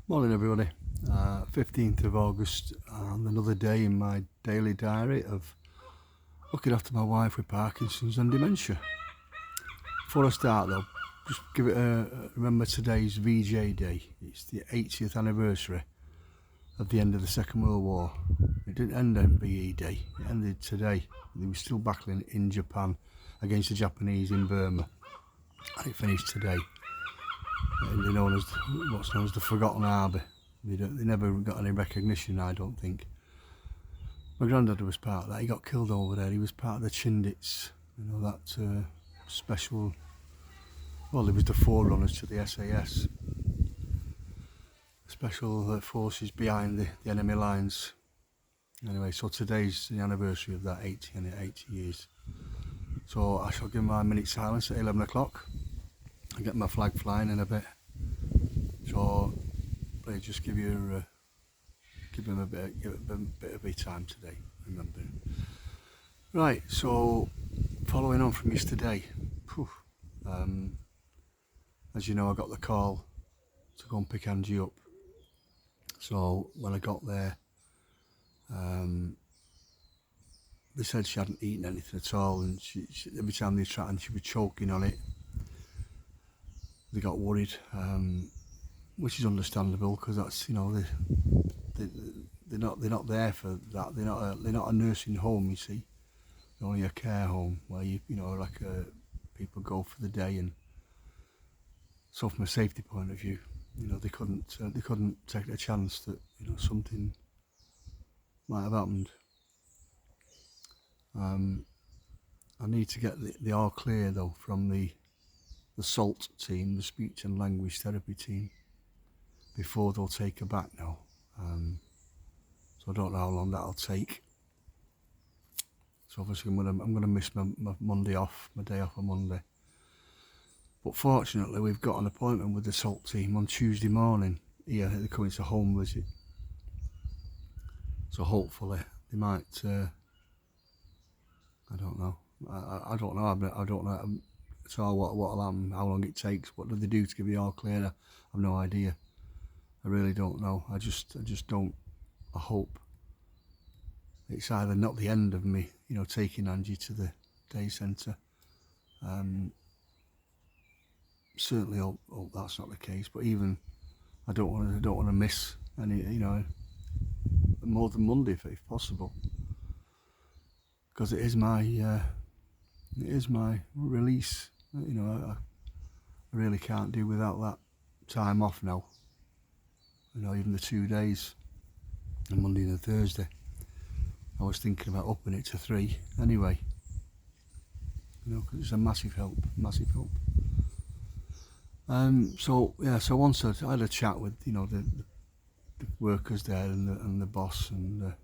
Morning everybody, 15th of August and another day in my daily diary of looking after my wife with Parkinson's and dementia. Before I start though, just give it remember today's VJ Day. It's the 80th anniversary of the end of the Second World War. It didn't end on VE Day, it ended today. They were still battling in Japan against the Japanese in Burma, and it finished today. They're known as what's known as the Forgotten Harbour. They never got any recognition, I don't think. My granddad was part of that. He got killed over there. He was part of the Chindits, that special. Well, he was the forerunners to the SAS, special forces behind the enemy lines. Anyway, so today's the anniversary of that 80 years. So I shall give my minute silence at 11 o'clock. I get my flag flying in a bit, so please just give him a bit of your time today, remembering. Right, so following on from yesterday, as you know, I got the call to go and pick Angie up. So when I got there, they said she hadn't eaten anything at all, and she every time they tried, she was choking on it. They got worried, which is understandable because that's they're not there for that. They're not a nursing home, you see. They're only a care home where people go for the day, and so from a safety point of view, they couldn't take a chance that something might have happened. I need to get the all clear though from the SALT team, the speech and language therapy team, before they'll take her back now. So I don't know how long that'll take. So obviously I'm gonna miss my Monday off, my day off on Monday. But fortunately we've got an appointment with the SALT team on Tuesday morning. Here they're coming to home visit. So hopefully they might. I don't know. I don't know. I don't know. So what'll happen, how long it takes, what do they do to give you all clear? I've no idea. I really don't know. I just don't. I hope it's either not the end of me, taking Angie to the day centre. Certainly hope that's not the case. But even I don't want to miss any, more than Monday if possible, because it is my release. I really can't do without that time off now. Even the 2 days, the Monday and the Thursday. I was thinking about upping it to 3 anyway. Because it's a massive help. So once I had a chat with the workers there and the boss and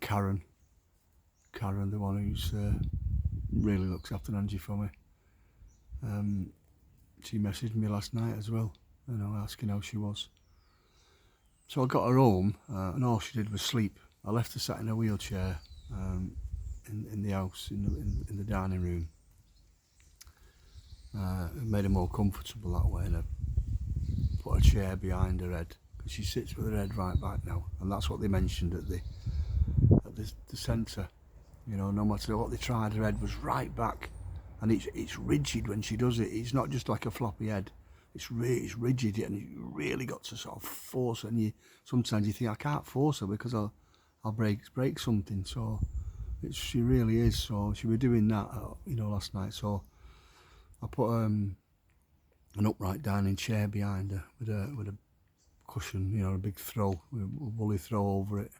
Karen, the one who's really looks after Angie for me. She messaged me last night as well, asking how she was. So I got her home, and all she did was sleep. I left her sat in a wheelchair in the house, in the dining room. It made her more comfortable that way, and I put a chair behind her head, because she sits with her head right back now, and that's what they mentioned at the centre. No matter what they tried, her head was right back, and it's rigid when she does it. It's not just like a floppy head. It's rigid, and you really got to sort of force her. And sometimes you think, I can't force her because I'll break something. So she really is. So she was doing that, last night. So I put an upright dining chair behind her with a cushion, a big throw, a woolly throw over it,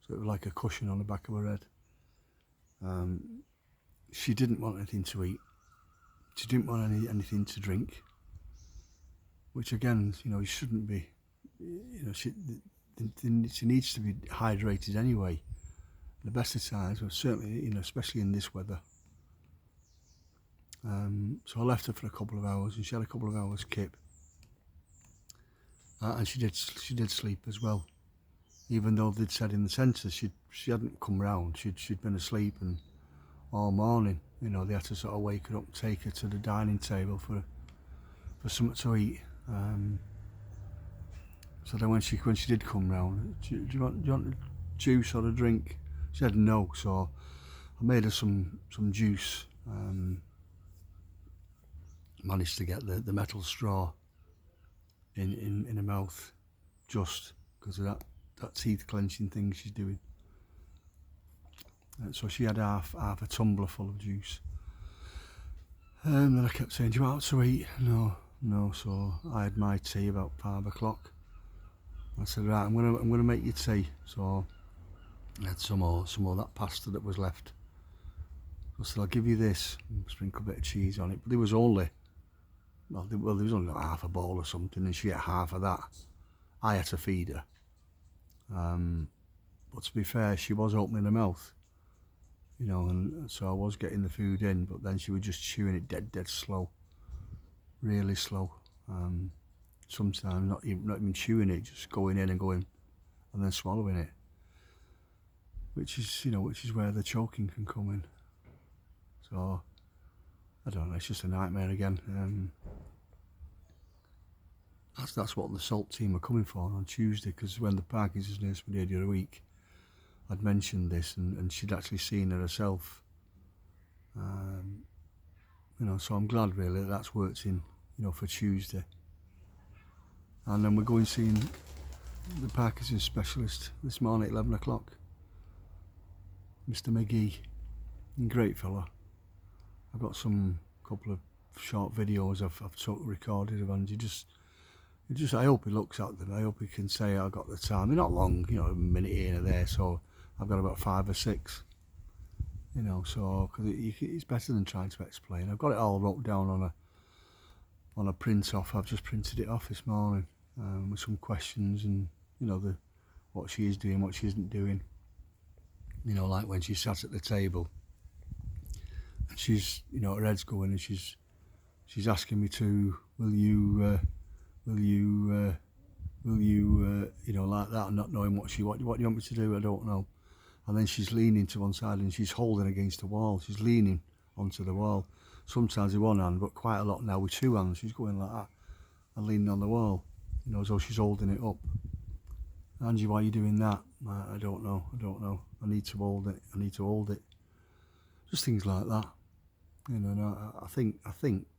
so it was like a cushion on the back of her head. She didn't want anything to eat. She didn't want anything to drink, which again, you shouldn't be. She needs to be hydrated anyway. The best of times, well, certainly, especially in this weather. So I left her for a couple of hours, and she had a couple of hours kip, and she did sleep as well. Even though they'd said in the centre she hadn't come round, she'd been asleep, and all morning, they had to sort of wake her up, take her to the dining table for something to eat. So then when she did come round, do you want a juice or a drink? She said no, so I made her some juice. Managed to get the metal straw in her mouth, just because of that teeth clenching thing she's doing. So she had half a tumbler full of juice. And then I kept saying, do you want to eat? No. So I had my tea about 5 o'clock. I said, right, I'm gonna make you tea. So I had some more that pasta that was left. I said, I'll give you this, and sprinkle a bit of cheese on it. But there was only, there was only like half a bowl or something, and she ate half of that. I had to feed her. But to be fair, she was opening her mouth, you know, and so I was getting the food in, but then she was just chewing it dead slow, really slow. Sometimes not even chewing it, just going in and going, and then swallowing it, which is where the choking can come in. So I don't know, it's just a nightmare again. That's what the SALT team are coming for on Tuesday, because when the Parkinson's nurse was here the other week, I'd mentioned this, and she'd actually seen her herself. So I'm glad really that's worked in, for Tuesday. And then we're going seeing the Parkinson's specialist this morning at 11 o'clock. Mr. McGee, great fella. I've got couple of short videos I've recorded of, and I hope he looks at them. I hope he can say I got the time. They're not long, a minute here and there, so I've got about 5 or 6. So because it's better than trying to explain. I've got it all wrote down on a print off. I've just printed it off this morning with some questions and what she is doing, what she isn't doing. Like when she sat at the table and she's her head's going and she's asking me to will you like that, and not knowing what do you want me to do, I don't know. And then she's leaning to one side and she's holding against the wall. She's leaning onto the wall, sometimes with one hand, but quite a lot now with 2 hands. She's going like that and leaning on the wall, as though she's holding it up. Angie, why are you doing that? I don't know. I need to hold it. Just things like that. I think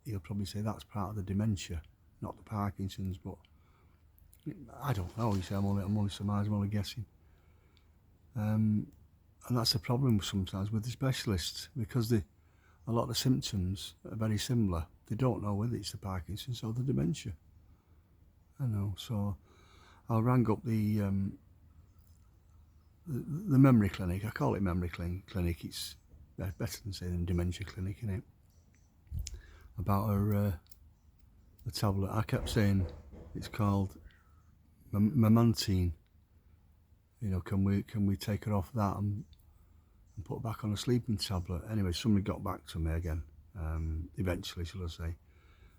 he'll probably say that's part of the dementia, not the Parkinson's, but I don't know. You say I'm only surmising, I'm only guessing. And that's the problem sometimes with the specialists, because a lot of the symptoms are very similar. They don't know whether it's the Parkinson's or the dementia. So I rang up the memory clinic. I call it memory clinic. It's better than saying dementia clinic, isn't it? About her the tablet. I kept saying it's called memantine. Can we take her off that and put her back on a sleeping tablet? Anyway, somebody got back to me again. Eventually, shall I say?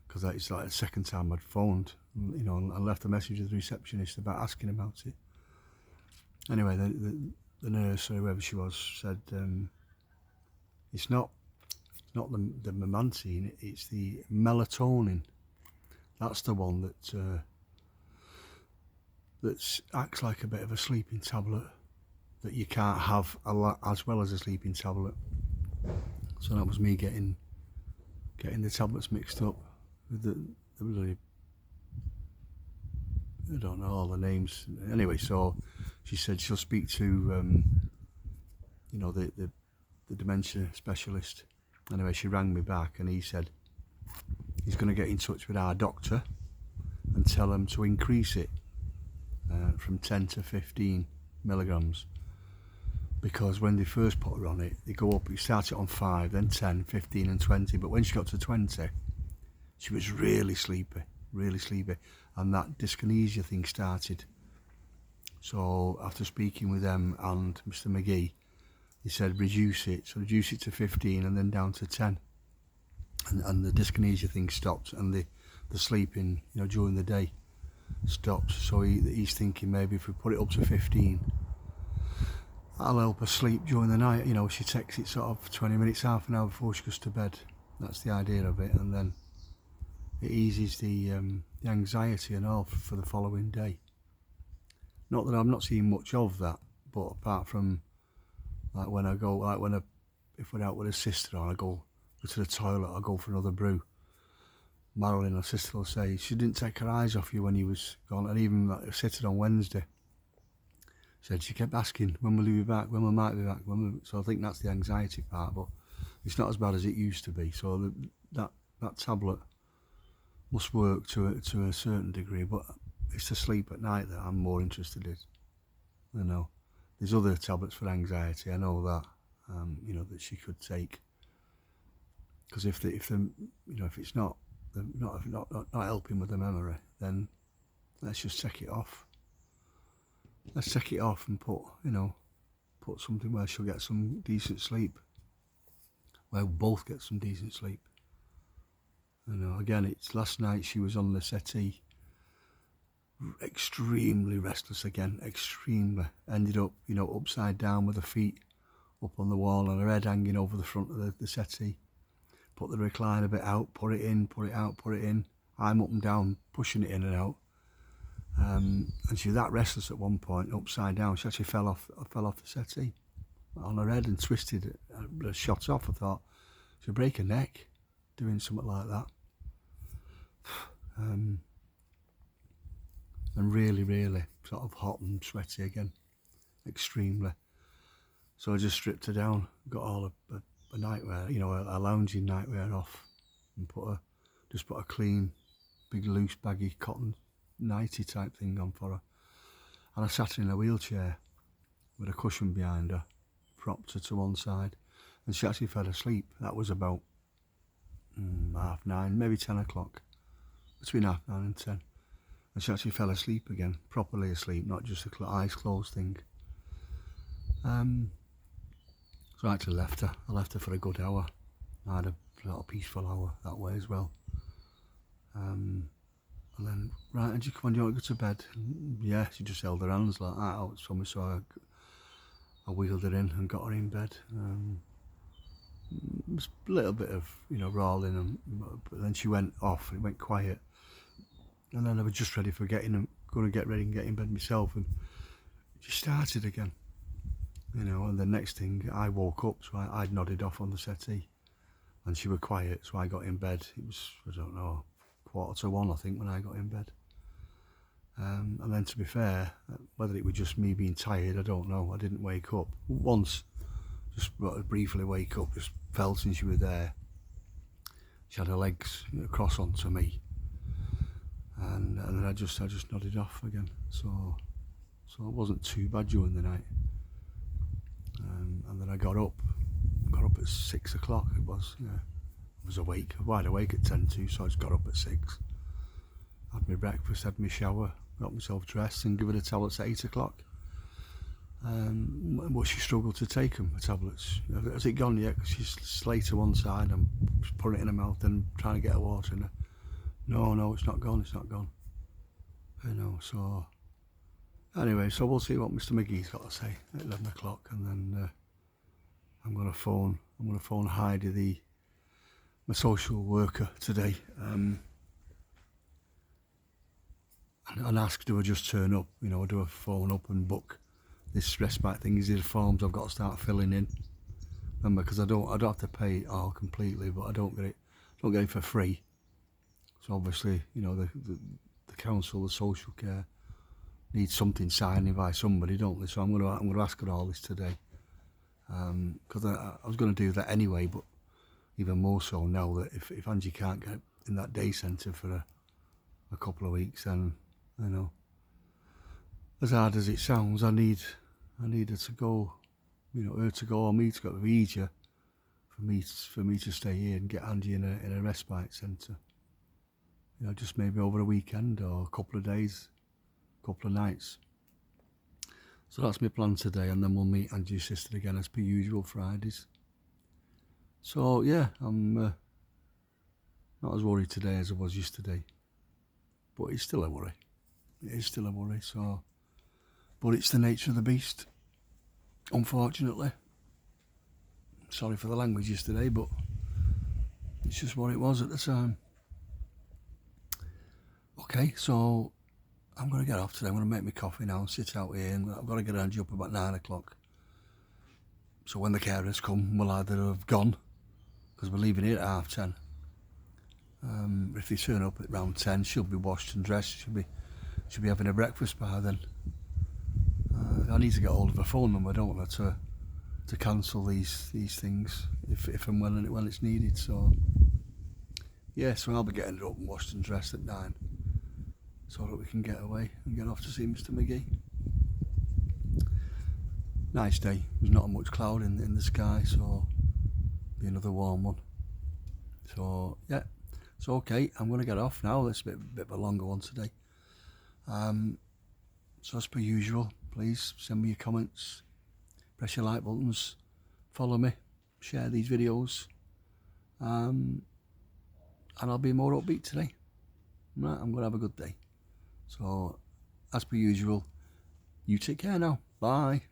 Because it's like the second time I'd phoned, and left a message with the receptionist about asking about it. Anyway, the nurse or whoever she was said it's not the memantine, it's the melatonin. That's the one that acts like a bit of a sleeping tablet that you can't have as well as a sleeping tablet. So that was me getting the tablets mixed up with the really, I don't know all the names. Anyway, so she said she'll speak to the dementia specialist. Anyway, she rang me back and he said he's going to get in touch with our doctor and tell him to increase it from 10 to 15 milligrams, because when they first put her on it, they go up. You start it on 5, then 10, 15 and 20, but when she got to 20 she was really sleepy, and that dyskinesia thing started. So after speaking with them and Mr. McGee, he said reduce it to 15 and then down to 10, and the dyskinesia thing stopped, and the sleeping during the day stops. So he's thinking maybe if we put it up to 15, I'll help her sleep during the night. She takes it sort of 20 minutes, half an hour before she goes to bed. That's the idea of it, and then it eases the anxiety and all for the following day. Not that I'm not seeing much of that, but apart from like when I go, like if we're out with a sister or I go to the toilet, I go for another brew. Marilyn, her sister, will say she didn't take her eyes off you when you was gone, and even like, sitting on Wednesday, said she kept asking, when will you be back, when will Mike be back, so I think that's the anxiety part, but it's not as bad as it used to be. So that tablet must work to a certain degree, but it's the sleep at night that I'm more interested in. You know, there's other tablets for anxiety, I know that, you know, that she could take, because if it's not helping with the memory, then let's just take it off. Let's take it off and put something where she'll get some decent sleep, where we'll both get some decent sleep. You know, again, it's last night she was on the settee, extremely restless again, extremely. Ended up, upside down with her feet up on the wall and her head hanging over the front of the settee. Put the recliner bit out, put it in, put it out, put it in. I'm up and down, pushing it in and out. And she was that restless at one point, upside down. She actually fell off the settee on her head and twisted it, shot off. I thought she'd break her neck doing something like that. And really, really sort of hot and sweaty again, extremely. So I just stripped her down, got all a nightwear, a lounging nightwear off, and put a clean, big, loose, baggy cotton nightie type thing on for her. And I sat her in a wheelchair with a cushion behind her, propped her to one side, and she actually fell asleep. That was about 9:30, maybe 10 o'clock, between 9:30 and 10. And she actually fell asleep again, properly asleep, not just a eyes closed thing. So I actually left her. I left her for a good hour. I had a little peaceful hour that way as well. And then, right, and she come on, do you want to go to bed? And yeah, she just held her hands like that out for me, so I wheeled her in and got her in bed. It was a little bit of, rolling, but then she went off, it went quiet. And then I was just ready for going to get ready and get in bed myself, and she started again. And the next thing, I woke up, so I'd nodded off on the settee, and she was quiet, so I got in bed. It was, I don't know, 1:45, I think, when I got in bed. And then, to be fair, whether it was just me being tired, I don't know. I didn't wake up once, just briefly wake up, just felt since she was there. She had her legs across onto me, and then I just nodded off again. So it wasn't too bad during the night. And then I got up at 6 o'clock. It was, I was wide awake at 10 to, so I just got up at 6. Had my breakfast, had my shower, got myself dressed, and give her the tablets at 8 o'clock. But she struggled to take them, the tablets. Has it gone yet? Because she's slay to one side and putting it in her mouth and trying to get her water in her. No, it's not gone. So anyway, so we'll see what Mr. McGee's got to say at 11 o'clock, and then I'm going to phone Heidi, my social worker today, and ask, do I just turn up, or do I phone up and book this respite thing? Is there forms I've got to start filling in? Remember, because I don't have to pay it all completely, but I don't get it for free. So obviously, the council, the social care, needs something signed by somebody, don't they? So I'm going to ask her all this today, because I was going to do that anyway, but even more so now that if Angie can't get in that day centre for a couple of weeks, then as hard as it sounds, I need her to go, her to go, or me to go. It'd be easier for me to stay here and get Angie in a respite centre, just maybe over a weekend or a couple of days, couple of nights. So that's my plan today, and then we'll meet Angie's sister again as per usual Fridays. So yeah, I'm not as worried today as I was yesterday, but it's still a worry. It is still a worry. So, but it's the nature of the beast, unfortunately. Sorry for the language yesterday, but it's just what it was at the time. Okay, so I'm going to get off today. I'm going to make my coffee now and sit out here, and I've got to get Angie up about 9 o'clock. So when the carers come, we'll either have gone, because we're leaving here at 10:30. If they turn up at around 10, she'll be washed and dressed. She'll be having a breakfast by then. I need to get hold of her phone number. I don't want her to cancel these things if and when it's needed. So yeah, so I'll be getting her up and washed and dressed at 9, so that we can get away and get off to see Mr. McGee. Nice day. There's not much cloud in the sky, so be another warm one. So yeah, it's okay. I'm going to get off now. That's a bit of a longer one today. So as per usual, please send me your comments, press your like buttons, follow me, share these videos, and I'll be more upbeat today. Right, I'm going to have a good day. So as per usual, you take care now. Bye.